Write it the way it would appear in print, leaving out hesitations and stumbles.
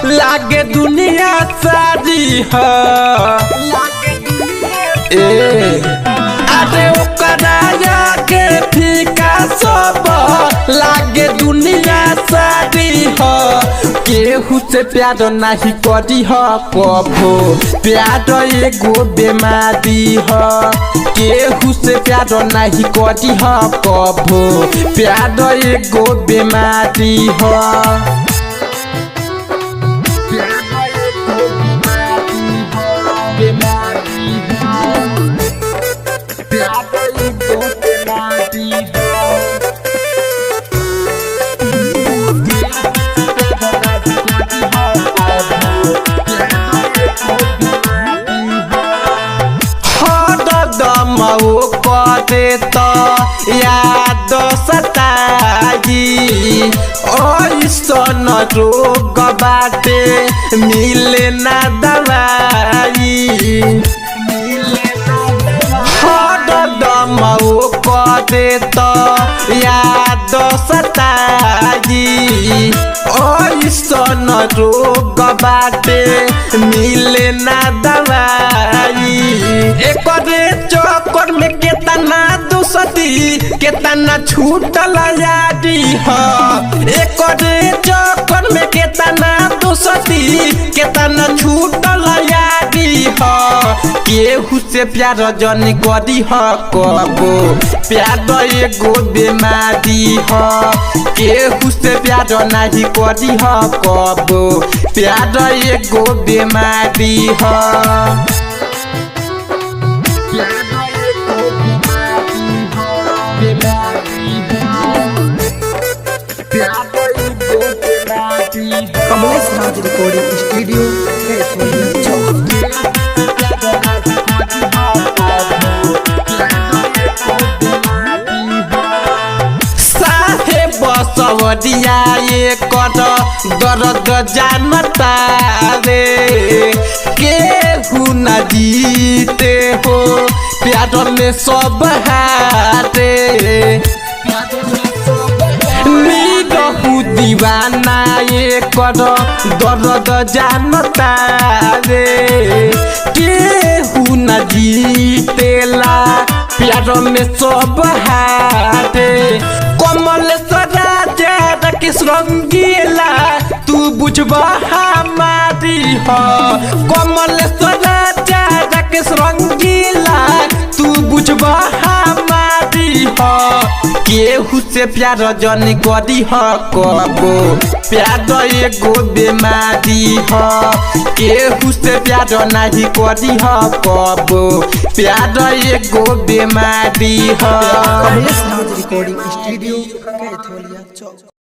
लागे दुनिया सारी है अरे ओकरा के फीका सब लागे दुनिया सारी है केहू से प्यार नहीं करी है कभो प्यार एगो बीमारी है केहू से प्यार नहीं करी है कभो प्यार एगो बीमारी है करे तो याद सताई ऐसन रोग बाटे मिले ना दवाई हरदम करे तो याद सताई ऐसन रोग बाटे मिले ना दवाई एकरे चक्कर में केतना दुसती केतना छूटल यारी है एकरे चक्कर में केतना दुसती केतना छूटल यारी है केहू से प्यार जन करी है कबो प्यार एगो बीमारी है केहू से प्यार नहीं करी है कबो प्यार एगो बीमारी है कमलेश नाथ रिकॉर्डिंग स्टूडियो साहेब सवरिया कर दर्द जानता रे केहू न जीते हो प्यार में सब हारे दीवाना ये कर दर्द जानता रे केहू न जीतेला प्यार में सब हारे कमलेश्वर राजा किस रंगीला तू बुझबा हमारी हो कमलेश्वर राजा किस रंगीला तू बुझबा हमारी हो केहू से प्यार जन करी है कबो प्यार एगो बीमारी है केहू से प्यार नहीं करी है कबो प्यार एगो बीमारी है। कमलेश नाथ रिकॉर्डिंग स्टूडियो